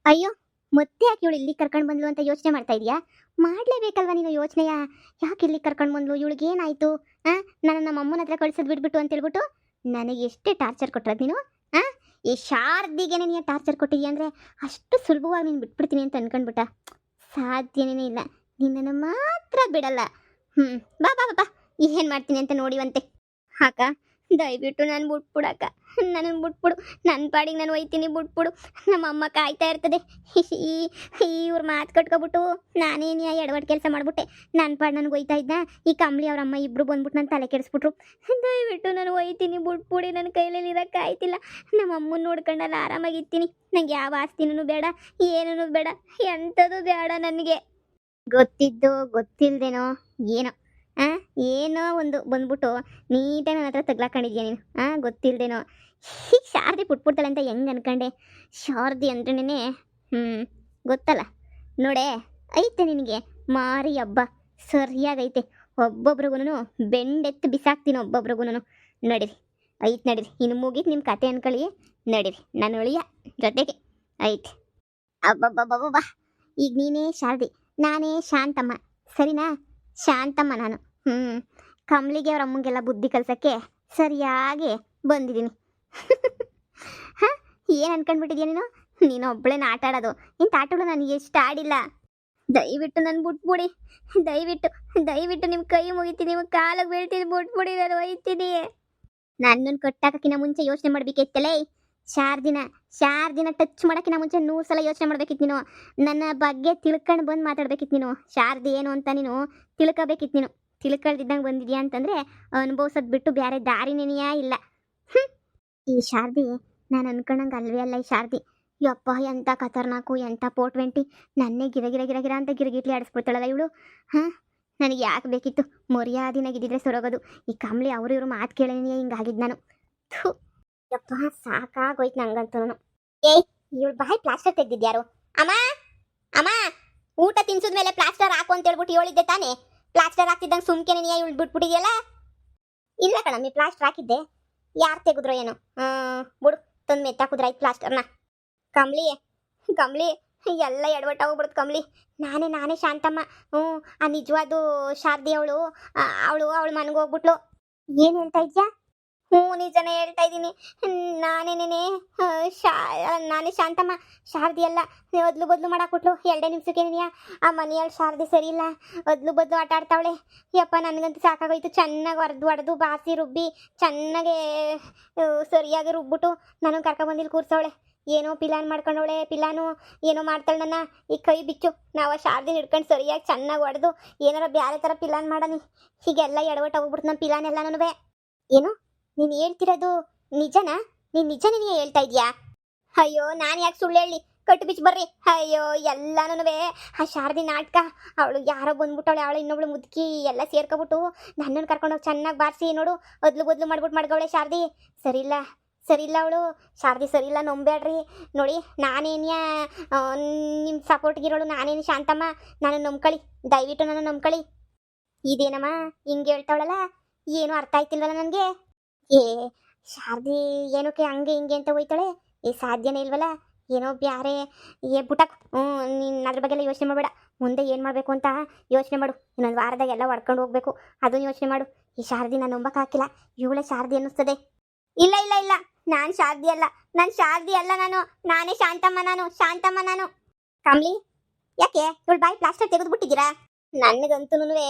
ಅಯ್ಯೋ, ಮತ್ತೆ ಯಾಕೆ ಇವಳು ಇಲ್ಲಿ ಕರ್ಕೊಂಡು ಬಂದ್ಲು ಅಂತ ಯೋಚನೆ ಮಾಡ್ತಾ ಇದೀಯಾ? ಮಾಡ್ಲೇಬೇಕಲ್ವಾ ನೀನು ಯೋಚನೆಯ? ಯಾಕೆ ಇಲ್ಲಿ ಕರ್ಕೊಂಡು ಬಂದ್ಲು, ಇವಳಿಗೆ ಏನಾಯ್ತು? ನನ್ನ ನಮ್ಮ ಅಮ್ಮನ ಹತ್ರ ಕಳ್ಸೋದು ಬಿಟ್ಬಿಟ್ಟು ಅಂತ ಹೇಳ್ಬಿಟ್ಟು ನನಗೆ ಎಷ್ಟೇ ಟಾರ್ಚರ್ ಕೊಟ್ರದ್ ನೀನು? ಆ ಈ ಶಾರದಿಗೆನೆ ನೀನು ಟಾರ್ಚರ್ ಕೊಟ್ಟಿದ್ಯಾ ಅಂದರೆ ಅಷ್ಟು ಸುಲಭವಾಗಿ ನೀನು ಬಿಟ್ಬಿಡ್ತೀನಿ ಅಂತ ಅನ್ಕೊಂಡ್ಬಿಟ್ಟ? ಸಾಧ್ಯನೇ ಇಲ್ಲ. ನಿನ್ನನ್ನು ಮಾತ್ರ ಬಿಡಲ್ಲ. ಬಾ ಬಾ ಬಾ ಬಾ, ಏನು ಮಾಡ್ತೀನಿ ಅಂತ ನೋಡಿವಂತೆ. ಅಕ್ಕ, ದಯವಿಟ್ಟು ನಾನು ಬಿಟ್ಬಿಡಕ್ಕ, ನನ್ನನ್ನು ಬಿಟ್ಬಿಡು. ನನ್ನ ಪಾಡಿಗೆ ನಾನು ಒಯ್ತೀನಿ, ಬಿಟ್ಬಿಡು. ನಮ್ಮ ಅಮ್ಮ ಕಾಯ್ತಾ ಇರ್ತದೆ. ಈ ಇವ್ರ ಮಾತು ಕಟ್ಕೊಬಿಟ್ಟು ನಾನೇನು ಎಡವಟ್ಟು ಕೆಲಸ ಮಾಡಿಬಿಟ್ಟೆ. ನನ್ನ ಪಾಡು ನನಗೆ ಒಯ್ತಾ ಇದ್ದ. ಈ ಕಂಬ್ಳಿ ಅವ್ರ ಅಮ್ಮ ಇಬ್ಬರು ಬಂದ್ಬಿಟ್ಟು ನನ್ನ ತಲೆ ಕೆಡಿಸ್ಬಿಟ್ರು. ದಯವಿಟ್ಟು ನಾನು ಒಯ್ತೀನಿ, ಬಿಟ್ಬಿಡಿ. ನನ್ನ ಕೈಯಲ್ಲಿ ಇರೋಕ್ಕಾಯ್ತಿಲ್ಲ. ನಮ್ಮ ಅಮ್ಮನ ನೋಡ್ಕೊಂಡಲ್ಲ ಆರಾಮಾಗಿರ್ತೀನಿ. ನಂಗೆ ಯಾವ ಆಸ್ತಿನೂ ಬೇಡ, ಏನೂ ಬೇಡ, ಎಂಥದ್ದು ಬೇಡ ನನಗೆ. ಗೊತ್ತಿದ್ದು ಗೊತ್ತಿಲ್ದೇನೋ ಏನೋ ಏನೋ ಒಂದು ಬಂದ್ಬಿಟ್ಟು ನೀಟಾಗಿ ನನ್ನ ಹತ್ರ ತಗ್ಲಾಕೊಂಡಿದ್ಯಾ ನೀನು. ಗೊತ್ತಿಲ್ದೇನೋ ಈಗ ಶಾರದಿ ಪುಟ್ಬಿಡ್ತಾಳೆ ಅಂತ ಹೆಂಗೆ ಅನ್ಕೊಂಡೆ? ಶಾರದಿ ಅಂದ್ರೇನೆ ಗೊತ್ತಲ್ಲ ನೋಡೇ, ಐತೆ ನಿನಗೆ ಮಾರಿ ಹಬ್ಬ ಸರಿಯಾಗೈತೆ. ಒಬ್ಬೊಬ್ರಿಗೂ ಬೆಂಡೆತ್ತು ಬಿಸಾಕ್ತೀನಿ, ಒಬ್ಬೊಬ್ರಿಗೂ. ನಡೀರಿ, ಐತೆ ನಡೀರಿ, ಇನ್ನು ಮುಗೀತು ನಿಮ್ಮ ಕತೆ ಅನ್ಕೊಳ್ಳಿ. ನಡೀರಿ, ನಾನು ಒಳಿಯ ಜೊತೆಗೆ ಐತೆ. ಅಬ್ಬಬ್ಬಬ್ಬಬ್ಬ, ಈಗ ನೀನೇ ಶಾರದಿ, ನಾನೇ ಶಾಂತಮ್ಮ, ಸರಿನಾ? ಶಾಂತಮ್ಮ ನಾನು. ಕಮಲಿಗೆ ಅವ್ರ ಅಮ್ಮಂಗೆಲ್ಲ ಬುದ್ಧಿ ಕಲ್ಸೋಕ್ಕೆ ಸರಿಯಾಗಿ ಬಂದಿದ್ದೀನಿ. ಹಾಂ, ಏನು ಅನ್ಕೊಂಡ್ಬಿಟ್ಟಿದ್ಯಾ ನೀನು? ನೀನು ಒಬ್ಬಳೇನ ಆಟ ಆಡೋದು? ಇಂಥ ಆಟಗಳು ನಾನು ಎಷ್ಟು ಆಡಿಲ್ಲ. ದಯವಿಟ್ಟು ನಾನು ಬಿಟ್ಬಿಡಿ, ದಯವಿಟ್ಟು ದಯವಿಟ್ಟು ನಿಮ್ಮ ಕೈ ಮುಗಿತೀನಿ, ನಿಮ್ಮ ಕಾಲಿಗೆ ಬೀಳ್ತೀನಿ, ಬಿಟ್ಬಿಡಿ, ನಾನು ಒಯ್ತೀನಿ. ನನ್ನನ್ನು ಕಟ್ಟಾಕಿನ ಮುಂಚೆ ಯೋಚನೆ ಮಾಡಬೇಕಿತ್ತಲೇ. ಶಾರ್ದಿನ ಟಚ್ ಮಾಡೋಕ್ಕಿಂತ ಮುಂಚೆ 100 ಸಲ ಯೋಚನೆ ಮಾಡ್ಬೇಕಿತ್ತು ನೀನು. ನನ್ನ ಬಗ್ಗೆ ತಿಳ್ಕೊಂಡು ಬಂದು ಮಾತಾಡ್ಬೇಕಿತ್ತು ನೀನು. ಶಾರದಿ ಏನು ಅಂತ ನೀನು ತಿಳ್ಕೊಬೇಕಿತ್ತು ನೀನು. ತಿಳ್ಕೊಳ್ದಿದ್ದಂಗೆ ಬಂದಿದ್ಯಾ ಅಂತಂದರೆ ಅನುಭವಿಸೋದು ಬಿಟ್ಟು ಬೇರೆ ದಾರಿನೇನೆಯೇ ಇಲ್ಲ. ಈ ಶಾರದಿ ನಾನು ಅನ್ಕೊಂಡಂಗೆ ಅಲ್ವೇ ಅಲ್ಲ. ಈ ಶಾರದಿ ಯಪ್ಪ, ಎಂಥ ಖತರ್ನಾಕು, ಎಂಥ 420. ನನ್ನೇ ಗಿರ ಅಂತ ಗಿರಗಿಟ್ಲಿ ಆಡಿಸ್ಬಿಡ್ತಾಳಲ್ಲ ಇವಳು. ನನಗೆ ಯಾಕೆ ಬೇಕಿತ್ತು? ಮರ್ಯಾದಿನಾಗಿದ್ದಿದ್ರೆ ಸೊರಗೋದು. ಈ ಕಮಲಿ ಅವರು ಇವರು ಮಾತು ಕೇಳೇನೆ ಹಿಂಗಾಗಿದ್ದು ನಾನು. ಥೂ ಯಪ್ಪ, ಸಾಕಾಗೋಯ್ತು ನಂಗಂತೂ. ಏಯ್, ಇವಳು ಬಾಯಿ ಪ್ಲಾಸ್ಟರ್ ತೆಗ್ದಿದ್ಯಾರು? ಅಮ್ಮ ಅಮ್ಮ, ಊಟ ತಿನ್ಸಿದ್ಮೇಲೆ ಪ್ಲಾಸ್ಟರ್ ಹಾಕು ಅಂತ ಹೇಳ್ಬಿಟ್ಟು ಹೇಳಿದ್ದೆ ತಾನೇ? ಪ್ಲಾಸ್ಟರ್ ಹಾಕ್ತಿದ್ದಂಗೆ ಸುಮ್ಕೆ ನೀ ಇವಳು ಬಿಟ್ಬಿಟ್ಟಿದ್ಯಲ್ಲ? ಇಲ್ಲ ಕಣಮ್ಮಿ, ಪ್ಲಾಸ್ಟರ್ ಹಾಕಿದ್ದೆ. ಯಾರು ತೆಗೆದ್ರೋ ಏನೋ. ಬಿಡು, ತಂದು ಮೆತ್ತಾಕುದ್ರಾಯ್ತು ಪ್ಲಾಸ್ಟರ್ನ. ಕಮಲಿ ಕಮಲಿ, ಎಲ್ಲ ಎಡವಟ್ಟಾಗೋಗ್ಬಿಡುತ್ತೆ ಕಮಲಿ. ನಾನೇ ಶಾಂತಮ್ಮ. ಆ ನಿಜವಾದ ಶಾರದಿ ಅವಳು ಮನೆಗೆ ಹೋಗ್ಬಿಟ್ಲು. ಏನು ಹೇಳ್ತಾ ಇದ್ಯಾ? ನಿಜನೇ ಹೇಳ್ತಾ ಇದ್ದೀನಿ. ನಾನೇ ಶಾಂತಮ್ಮ, ಶಾರದಿ ಅಲ್ಲ. ಒದ್ಲು ಬದ್ಲು ಮಾಡಾಕ್ಬಿಟ್ಲು 2 ನಿಮಿಷಕ್ಕೆ. ಆ ಮನೆಯಲ್ಲಿ ಶಾರದಿ ಸರಿ ಇಲ್ಲ, ಒದ್ಲು ಬದ್ಲು ಆಟ ಆಡ್ತಾವಳೆ. ಯಪ್ಪ, ನನಗಂತೂ ಸಾಕಾಗೋಯ್ತು. ಚೆನ್ನಾಗಿ ಹೊಡೆದು ಬಾಸಿ ರುಬ್ಬಿ ಚೆನ್ನಾಗೆ ಸರಿಯಾಗಿ ರುಬ್ಬಿಟ್ಟು ನನಗೆ ಕರ್ಕೊಬಂದಿಲ್ಲಿ ಕೂರ್ಸವಳೆ. ಏನೋ ಪಿಲಾನ್ ಮಾಡ್ಕೊಂಡವಳೆ. ಪಿಲಾನು ಏನೋ ಮಾಡ್ತಾಳೆ. ನನ್ನ ಈ ಕೈ ಬಿಚ್ಚು. ನಾವು ಶಾರದಿನ ಹಿಡ್ಕೊಂಡು ಸರಿಯಾಗಿ ಚೆನ್ನಾಗಿ ಹೊಡೆದು ಏನಾರ ಬೇರೆ ಥರ ಪಿಲಾನ್ ಮಾಡನಿ. ಹೀಗೆಲ್ಲ ಎಡವಟ್ಟು ಹೋಗ್ಬಿಡ್ತು ನಮ್ಮ ಪಿಲಾನ್ ಎಲ್ಲ. ನನವೇ ಏನು ನೀನು ಹೇಳ್ತಿರೋದು ನಿಜನಾ? ನೀನು ನಿಜನೇ ಹೇಳ್ತಾ ಇದೀಯಾ? ಅಯ್ಯೋ, ನಾನು ಯಾಕೆ ಸುಳ್ಳು ಹೇಳಿ? ಕಟ್ಟು ಬಿಚ್ಚು ಬರ್ರಿ. ಅಯ್ಯೋ, ಎಲ್ಲನೂ ಆ ಶಾರದಿ ನಾಟಕ. ಅವಳು ಯಾರೋ ಬಂದ್ಬಿಟ್ಟವಳೆ, ಅವಳು ಇನ್ನೊಬ್ಳು ಮುದುಕಿ ಎಲ್ಲ ಸೇರ್ಕೊಬಿಟ್ಟು ನನ್ನನ್ನು ಕರ್ಕೊಂಡೋಗಿ ಚೆನ್ನಾಗಿ ಬಾರಿಸಿ ನೋಡು ಒದ್ಲು ಬದ್ಲು ಮಾಡ್ಬಿಟ್ಟು ಮಾಡ್ಗವಳೆ ಶಾರದಿ. ಸರಿಯಿಲ್ಲ ಅವಳು ಶಾರದಿ, ಸರಿಯಿಲ್ಲ, ನಂಬೇಡ್ರಿ. ನೋಡಿ, ನಾನೇನ್ಯಾ ನಿಮ್ಮ ಸಪೋರ್ಟ್ಗಿರೋಳು, ನಾನೇನು ಶಾಂತಮ್ಮ. ನಾನು ನಂಬ್ಕೊಳ್ಳಿ, ದಯವಿಟ್ಟು ನನ್ನ ನಂಬ್ಕೊಳ್ಳಿ. ಇದೇನಮ್ಮ ಹಿಂಗೆ ಹೇಳ್ತಾವಳಲ್ಲ, ಏನೂ ಅರ್ಥ ಆಯ್ತಿಲ್ವಲ್ಲ ನನಗೆ. ಶಾರದಿ ಏನಕ್ಕೆ ಹಂಗೆ ಹಿಂಗೆ ಅಂತ ಹೋಯ್ತಾಳೆ? ಸಾಧ್ಯನೇ ಇಲ್ವಲ್ಲ. ಏನೋ ಬ್ಯಾರೆ ಬುಟಕ್. ನೀನು ಅದ್ರ ಬಗ್ಗೆ ಎಲ್ಲ ಯೋಚನೆ ಮಾಡಬೇಡ. ಮುಂದೆ ಏನು ಮಾಡಬೇಕು ಅಂತ ಯೋಚನೆ ಮಾಡು. ಇನ್ನೊಂದು ವಾರದಾಗ ಎಲ್ಲ ಹೊಡ್ಕೊಂಡು ಹೋಗ್ಬೇಕು, ಅದನ್ನು ಯೋಚನೆ ಮಾಡು. ಈ ಶಾರದಿ ನಾನು ನಂಬಕ್ಕಾಗಿಲ್ಲ. ಇವಳೇ ಶಾರದಿ ಅನ್ನಿಸ್ತದೆ. ಇಲ್ಲ, ನಾನು ಶಾರದಿ ಅಲ್ಲ, ನಾನೇ ಶಾಂತಮ್ಮ ನಾನು. ಕಮಲಿ, ಯಾಕೆ ಇವಳು ಬಾಯಿ ಪ್ಲಾಸ್ಟರ್ ತೆಗೆದುಬಿಟ್ಟಿದ್ದೀರಾ? ನನಗಂತೂ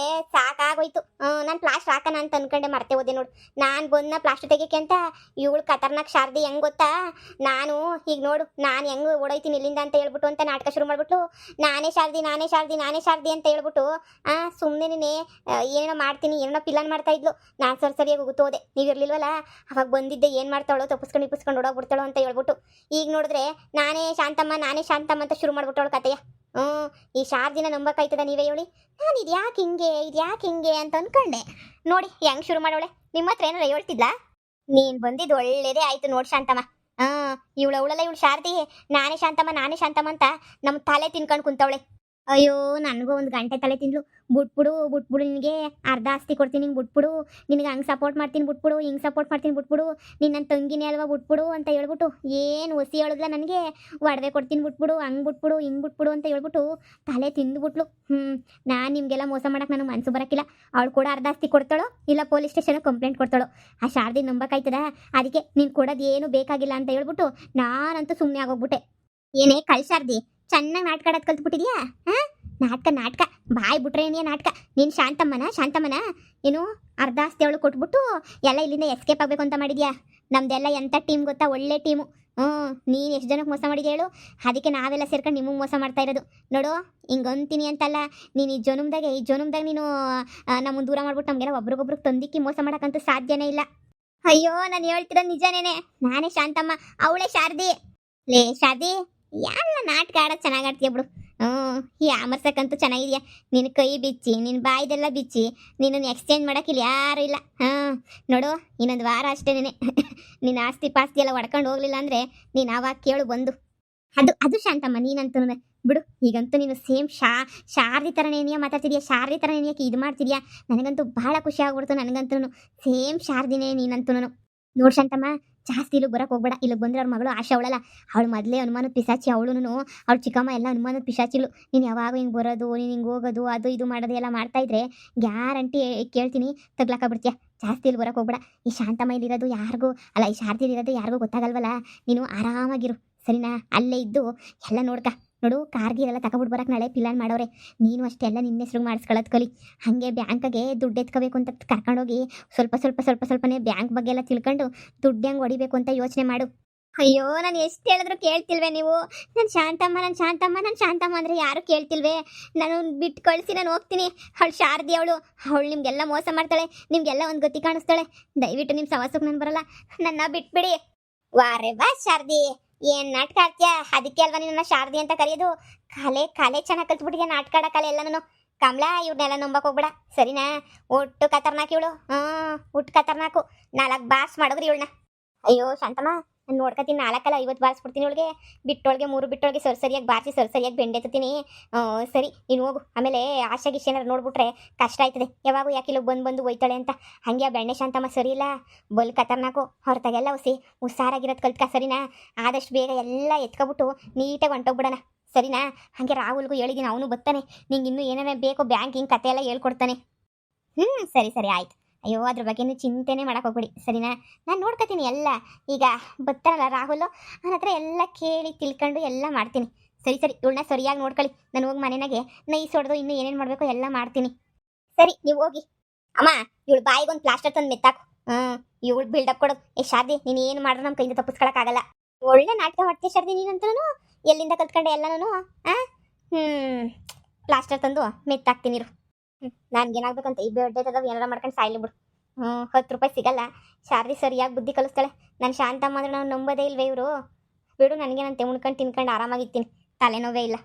ಸಾಕಾಗೋಯ್ತು. ನಾನು ಪ್ಲಾಸ್ಟರ್ ಹಾಕೋಣ ಅಂತ ಅನ್ಕೊಂಡೆ, ಮರ್ತೆ ಹೋದೆ ನೋಡು. ನಾನು ಬಂದ ಪ್ಲಾಸ್ಟರ್ ತೆಗಿಯೋಕೆ ಅಂತ. ಇವಳು ಖತರ್ನಾಕ್ ಶಾರದಿ ಹೆಂಗೆ ಗೊತ್ತಾ? ನಾನು ಈಗ ನೋಡು, ನಾನು ಹೆಂಗೆ ಓಡೋಯ್ತೀನಿ ಇಲ್ಲಿಂದ ಅಂತ ಹೇಳ್ಬಿಟ್ಟು ಅಂತ ನಾಟಕ ಶುರು ಮಾಡ್ಬಿಟ್ಟು ನಾನೇ ಶಾರದಿ ಅಂತ ಹೇಳ್ಬಿಟ್ಟು ಸುಮ್ಮನೆ ಏನೋ ಮಾಡ್ತೀನಿ, ಏನೋ ಪಿಲಾನ್ ಮಾಡ್ತಾ ಇದ್ಲು. ನಾನು ಸರಿಯಾಗಿ ಹೋಗುತ್ತೋದೆ, ನೀವು ಇರ್ಲಿಲ್ವಲ್ಲ. ಅವಾಗ ಬಂದಿದ್ದೆ, ಏನು ಮಾಡ್ತಾಳೋ, ತಪ್ಪಿಸ್ಕೊಂಡು ಓಡೋಗ್ಬಿಡ್ತಾಳೋ ಅಂತ ಹೇಳ್ಬಿಟ್ಟು. ಈಗ ನೋಡಿದ್ರೆ ನಾನೇ ಶಾಂತಮ್ಮ ಅಂತ ಶುರು ಮಾಡ್ಬಿಟ್ಟವಳು ಕತೆಯ. ಈ ಶಾರದಿನ ನಂಬಕ್ಕಾಯ್ತದ? ನೀವೇ ಹೇಳಿ. ನಾನು ಇದ್ಯಾಕೆ ಹಿಂಗೆ ಅಂತ ಅನ್ಕೊಂಡೆ. ನೋಡಿ ಹೆಂಗೆ ಶುರು ಮಾಡೋಳೆ. ನಿಮ್ಮ ಹತ್ರ ಏನಾರ ಹೇಳ್ತಿದ್ಲಾ? ನೀನು ಬಂದಿದ್ದು ಒಳ್ಳೇದೇ ಆಯ್ತು ನೋಡಿ ಶಾಂತಮ್ಮ. ಇವಳು ಶಾರದಿ ನಾನೇ ಶಾಂತಮ್ಮ ಅಂತ ನಮ್ಮ ತಲೆ ತಿನ್ಕೊಂಡು ಕುಂತವಳೆ. ಅಯ್ಯೋ ನನಗೂ ಒಂದು ಗಂಟೆ ತಲೆ ತಿಂದ್ಲು. ಬಿಟ್ಬಿಡು ಬಿಟ್ಬಿಡು, ನಿನಗೆ ಅರ್ಧ ಆಸ್ತಿ ಕೊಡ್ತೀನಿ, ನಿಂಗೆ ಬಿಟ್ಬಿಡು, ನಿನಗೆ ಹಂಗೆ ಸಪೋರ್ಟ್ ಮಾಡ್ತೀನಿ ಬಿಟ್ಬಿಡು, ಹಿಂಗೆ ಸಪೋರ್ಟ್ ಮಾಡ್ತೀನಿ ಬಿಟ್ಬಿಡು, ನೀನು ನನ್ನ ತಂಗಿನೇ ಅಲ್ವಾ ಬಿಟ್ಬಿಡು ಅಂತ ಹೇಳ್ಬಿಟ್ಟು ಏನು ಒಸಿ ಹೇಳಿದ್ಲ ನನಗೆ. ಒಡವೆ ಕೊಡ್ತೀನಿ ಬಿಟ್ಬಿಡು, ಹಂಗೆ ಬಿಟ್ಬಿಡು ಹಿಂಗೆ ಬಿಟ್ಬಿಡು ಅಂತ ಹೇಳ್ಬಿಟ್ಟು ತಲೆ ತಿಂದುಬಿಟ್ಲು. ನಾನು ನಿಮಗೆಲ್ಲ ಮೋಸ ಮಾಡೋಕೆ ನನಗೆ ಮನಸ್ಸು ಬರೋಕ್ಕಿಲ್ಲ. ಅವಳು ಕೂಡ ಅರ್ಧ ಆಸ್ತಿ ಕೊಡ್ತಾಳೋ ಇಲ್ಲ ಪೊಲೀಸ್ ಸ್ಟೇಷನ್ಗೆ ಕಂಪ್ಲೇಂಟ್ ಕೊಡ್ತಾಳೋ, ಆ ಶಾರದಿ ನಂಬಕ್ಕಾಯ್ತದ. ಅದಕ್ಕೆ ನೀನು ಕೊಡೋದು ಏನು ಬೇಕಾಗಿಲ್ಲ ಅಂತ ಹೇಳ್ಬಿಟ್ಟು ನಾನಂತೂ ಸುಮ್ಮನೆ ಆಗೋಗ್ಬಿಟ್ಟೆ. ಏನೇ ಕಳ್ಸಾರ್ದಿ, ಚೆನ್ನಾಗಿ ನಾಟಕ ಆಡೋದು ಕಲ್ತ್ಬಿಟ್ಟಿದ್ಯಾ? ಹಾಂ, ನಾಟಕ ನಾಟಕ ಬಾಯ್ ಬಿಟ್ರೆ ಏನೇ ನಾಟಕ. ನೀನು ಶಾಂತಮ್ಮನ ಏನು ಅರ್ಧ ಆಸ್ತಿ ಅವಳು ಕೊಟ್ಬಿಟ್ಟು ಎಲ್ಲ ಇಲ್ಲಿಂದ ಎಸ್ಕೇಪ್ ಆಗಬೇಕು ಅಂತ ಮಾಡಿದ್ಯಾ? ನಮ್ದೆಲ್ಲ ಎಂಥ ಟೀಮ್ ಗೊತ್ತಾ, ಒಳ್ಳೆ ಟೀಮು. ನೀನು ಎಷ್ಟು ಜನಕ್ಕೆ ಮೋಸ ಮಾಡಿದ್ಯಾ ಹೇಳು? ಅದಕ್ಕೆ ನಾವೆಲ್ಲ ಸೇರ್ಕೊಂಡು ನಿಮಗೆ ಮೋಸ ಮಾಡ್ತಾ ಇರೋದು ನೋಡು. ಹಿಂಗೆ ಅಂತೀನಿ ಅಂತಲ್ಲ, ನೀನು ಈ ಜನುಮ್ದಾಗ ನೀನು ನಮ್ಮನ್ನು ದೂರ ಮಾಡ್ಬಿಟ್ಟು ನಮಗೆಲ್ಲ ಒಬ್ರಿಗೊಬ್ರಿಗೆ ತಂದಿಕ್ಕಿ ಮೋಸ ಮಾಡೋಕ್ಕಂತೂ ಸಾಧ್ಯನೇ ಇಲ್ಲ. ಅಯ್ಯೋ ನಾನು ಹೇಳ್ತಿರೋದು ನಿಜನೇನೆ, ನಾನೇ ಶಾಂತಮ್ಮ, ಅವಳೇ ಶಾರದಿ. ಲೇ ಶಾರದಿ, ಎಲ್ಲ ನಾಟಕ ಆಡೋದು ಚೆನ್ನಾಗಿ ಆಡ್ತೀಯ ಬಿಡು. ಈ ಆಮರ್ಸಕ್ಕಂತೂ ಚೆನ್ನಾಗಿದೆಯಾ. ನಿನ್ನ ಕೈ ಬಿಚ್ಚಿ ನಿನ್ನ ಬಾಯ್ದೆಲ್ಲ ಬಿಚ್ಚಿ ನಿನ್ನನ್ನು ಎಕ್ಸ್ಚೇಂಜ್ ಮಾಡೋಕ್ಕಿಲ್ಲ ಯಾರೂ ಇಲ್ಲ. ನೋಡು, ಇನ್ನೊಂದು ವಾರ ಅಷ್ಟೇ ನಿನ್ನ ಆಸ್ತಿ ಪಾಸ್ತಿ ಎಲ್ಲ ಹೊಡ್ಕೊಂಡು ಹೋಗ್ಲಿಲ್ಲ ಅಂದರೆ ನೀನು ಆವಾಗ ಕೇಳು ಬಂದು. ಅದು ಶಾಂತಮ್ಮ, ನೀನಂತೂ ಬಿಡು. ಈಗಂತೂ ನೀನು ಸೇಮ್ ಶಾರದಿ ಥರನೇನಿಯಾ ಮಾತಾಡ್ತಿದ್ಯಾ, ಶಾರದಿ ಥರನೇನಿಯಾಕೆ ಇದು ಮಾಡ್ತಿದ್ಯಾ? ನನಗಂತೂ ಭಾಳ ಖುಷಿ ಆಗ್ಬಿಡ್ತು. ನನಗಂತೂ ಸೇಮ್ ಶಾರದಿನೇ ನೀನಂತೂ. ನೋಡು ಶಾಂತಮ್ಮ, ಜಾಸ್ತಿ ಇಲ್ಲಿಗೆ ಬರೋಕೆ ಹೋಗ್ಬೇಡ. ಇಲ್ಲಿಗೆ ಬಂದರೆ ಅವ್ರ ಮಗಳು ಆಶಾ ಅವಳಲ್ಲ, ಅವಳು ಮೊದಲೇ ಅನುಮಾನದ ಪಿಸಾಚಿ. ಅವಳು ಅವ್ಳ ಚಿಕ್ಕಮ್ಮ ಎಲ್ಲ ಅನುಮಾನದ ಪಿಸಾಚಿಗಳು. ನೀನು ಯಾವಾಗ ಹಿಂಗೆ ಬರೋದು, ನೀನು ಹಿಂಗೆ ಹೋಗೋದು, ಅದು ಇದು ಮಾಡೋದು ಎಲ್ಲ ಮಾಡ್ತಾಯಿದ್ರೆ ಗ್ಯಾರಂಟಿ ಕೇಳ್ತೀನಿ ತಗ್ಲಾಕಬಿಡ್ತೀಯ. ಜಾಸ್ತಿ ಇಲ್ಲಿ ಬರೋಕೆ ಹೋಗ್ಬೇಡ. ಈ ಶಾಂತಮ್ಮ ಇಲ್ಲಿರೋದು ಯಾರಿಗೂ ಅಲ್ಲ, ಈ ಶಾರದಿಲಿರೋದು ಯಾರಿಗೂ ಗೊತ್ತಾಗಲ್ವಲ್ಲ. ನೀನು ಆರಾಮಾಗಿರು ಸರಿನಾ? ಅಲ್ಲೇ ಇದ್ದು ಎಲ್ಲ ನೋಡ್ಕ. ನೋಡು, ಕಾರ್ಗಿರೆಲ್ಲ ತಗೊಬಿಟ್ಟು ಬರೋಕೆ ನಾಳೆ ಪ್ಲಾನ್ ಮಾಡೋರೆ. ನೀನು ಅಷ್ಟೇ ಎಲ್ಲ ನಿನ್ನ ಹೆಸ್ರಿಗೆ ಮಾಡಿಸ್ಕೊಳ್ಳೋದು ಕಲಿ. ಹಾಗೆ ಬ್ಯಾಂಕಿಗೆ ದುಡ್ಡು ಎತ್ಕೋಬೇಕು ಅಂತ ಕರ್ಕೊಂಡೋಗಿ ಸ್ವಲ್ಪನೇ ಬ್ಯಾಂಕ್ ಬಗ್ಗೆ ಎಲ್ಲ ತಿಳ್ಕೊಂಡು ದುಡ್ಡು ಹೆಂಗೆ ಹೊಡಿಬೇಕು ಅಂತ ಯೋಚನೆ ಮಾಡು. ಅಯ್ಯೋ, ನಾನು ಎಷ್ಟು ಹೇಳಿದ್ರು ಕೇಳ್ತಿಲ್ವೇ ನೀವು? ನಾನು ಶಾಂತಮ್ಮ ಅಂದರೆ ಯಾರು ಕೇಳ್ತಿಲ್ವೇ? ನಾನು ಬಿಟ್ಟು ಕಳಿಸಿ ನಾನು ಹೋಗ್ತೀನಿ. ಅವಳು ಶಾರದಿ, ಅವಳು ನಿಮಗೆಲ್ಲ ಮೋಸ ಮಾಡ್ತಾಳೆ, ನಿಮಗೆಲ್ಲ ಒಂದು ಗತಿ ಕಾಣಿಸ್ತಾಳೆ. ದಯವಿಟ್ಟು ನಿಮ್ಮ ಸವಾಸಕ್ಕೆ ನಾನು ಬರಲ್ಲ, ನನ್ನ ಬಿಟ್ಬಿಡಿ. ವಾರೆ ಬಾ ಶಾರದಿ, ಏನು ನಾಟಕ ಆಡ್ತೀಯ? ಅದಕ್ಕೆ ಅಲ್ವಾ ನಿನ್ನ ಶಾರದಿ ಅಂತ ಕರೆಯೋದು. ಕಲೆ ಚೆನ್ನಾಗಿ ಕಲ್ತ್ಬಿಟ್ಟಿದ್ಯಾ, ನಾಟಕ ಆಡೋ ಕಲೆ ಎಲ್ಲನೂ. ಕಮಲಾ, ಇವ್ರನ್ನೆಲ್ಲ ನಂಬಕ್ಕೆ ಹೋಗ್ಬೇಡ ಸರಿನಾ? ಒಟ್ಟು ಖತರ್ನಾಕ್ ಇವಳು. ಒಟ್ಟು ಖತರ್ನಾಕು. 4 ಬಾರ್ಸ್ ಮಾಡಿದ್ರಿ ಇವಳನ್ನ. ಅಯ್ಯೋ ಶಾಂತಮ್ಮ, ನಾನು ನೋಡ್ಕೊತೀನಿ. 4 50 ಬಾರಿಸ್ಬಿಡ್ತೀನಿ ಇವಳಿಗೆ. ಬಿಟ್ಟೊಳಗೆ 3 ಬಿಟ್ಟೊಳಗೆ ಸರಿಯಾಗಿ ಬಾರಿಸಿ ಸರಿಯಾಗಿ ಬೆಂಡೆತ್ತೀನಿ. ಸರಿ ನೀನು ಹೋಗು. ಆಮೇಲೆ ಆಶಾ ಗಿಶ್ ಏನಾರು ನೋಡ್ಬಿಟ್ರೆ ಕಷ್ಟ ಆಯ್ತದೆ. ಯಾವಾಗ ಯಾಕೆ ಇಲ್ಲಿಗೆ ಬಂದು ಹೋಯ್ತಾಳೆ ಅಂತ. ಹಾಗೆ ಆ ಬೆಣ್ಣೆ ಶಾಂತಮ್ಮ ಸರಿ ಇಲ್ಲ, ಬಲ್ ಖತರ್ನಾಕು. ಹೊರತಾಗೆಲ್ಲ ಹುಷಾರಾಗಿರೋದು ಕಲ್ತ್ಕ ಸರಿನಾ? ಆದಷ್ಟು ಬೇಗ ಎಲ್ಲ ಎತ್ಕೊಬಿಟ್ಟು ನೀಟಾಗಿ ಹೊಂಟೋಗ್ಬಿಡೋಣ ಸರಿನಾ? ಹಾಗೆ ರಾಹುಲ್ಗೂ ಹೇಳಿದ್ದೀನಿ, ಅವನು ಬರ್ತಾನೆ. ನಿಂಗೆ ಇನ್ನೂ ಏನೇನೇ ಬೇಕೋ ಬ್ಯಾಂಕಿಂಗ್ ಕತೆ ಎಲ್ಲ ಹೇಳ್ಕೊಡ್ತಾನೆ. ಸರಿ ಆಯ್ತು. ಅಯ್ಯೋ, ಅದ್ರ ಬಗ್ಗೆ ನೀವು ಚಿಂತೆನೇ ಮಾಡೋಕೆ ಹೋಗ್ಬೇಡಿ ಸರಿನಾ? ನಾನು ನೋಡ್ಕೊತೀನಿ ಎಲ್ಲ. ಈಗ ಬರ್ತಾರಲ್ಲ ರಾಹುಲ್, ಅವನ ಹತ್ರ ಎಲ್ಲ ಕೇಳಿ ತಿಳ್ಕೊಂಡು ಎಲ್ಲ ಮಾಡ್ತೀನಿ. ಸರಿ ಇವಳನ್ನ ಸರಿಯಾಗಿ ನೋಡ್ಕೊಳ್ಳಿ. ನಾನು ಹೋಗಿ ಮನೆಯಾಗೆ ನೈಸ್ ಹೊಡೆದು ಇನ್ನೂ ಏನೇನು ಮಾಡಬೇಕೋ ಎಲ್ಲ ಮಾಡ್ತೀನಿ. ಸರಿ ನೀವು ಹೋಗಿ. ಅಮ್ಮ, ಇವಳು ಬಾಯಿಗೊಂದು ಪ್ಲಾಸ್ಟರ್ ತಂದು ಮೆತ್ತಾಕು. ಇವಳು ಬಿಲ್ಡಪ್ ಕೊಡೋದು. ಶಾರದಿ, ನೀನು ಏನು ಮಾಡಿದ್ರು ನಮ್ಮ ಕೈಯಿಂದ ತಪ್ಪಿಸ್ಕೊಳಕ್ಕಾಗಲ್ಲ. ಒಳ್ಳೆ ನಾಟಕ ಮಾಡ್ತೀಯ ಶಾರದಿ ನೀನಂತೂ. ಎಲ್ಲಿಂದ ಕಲ್ತ್ಕೊಂಡೆ ಎಲ್ಲನೂ? ಪ್ಲಾಸ್ಟರ್ ತಂದು ಮೆತ್ತಾಕ್ತೀನಿ. ನನಗೇನಾಗಬೇಕಂತ ಈ ಬೆಡ್ಡೆ ತಗೋ ಏನಾರ ಮಾಡ್ಕೊಂಡು ಸಾಯ್ಲಿ ಬಿಡು. 10 ರೂಪಾಯಿ ಸಿಗಲ್ಲ. ಶಾರದಿ ಸರಿಯಾಗಿ ಬುದ್ಧಿ ಕಲಿಸ್ತಾಳೆ. ನಾನು ಶಾಂತಮ್ಮ ಅಂದ್ರೆ ನಾವು ನಂಬೋದೇ ಇಲ್ವೇ ಇವರು? ಬಿಡು, ನನಗೆ ನಾನು ಉಣ್ಕೊಂಡು ತಿನ್ಕೊಂಡು ಆರಾಮಾಗಿರ್ತೀನಿ, ತಲೆನೋವೇ ಇಲ್ಲ.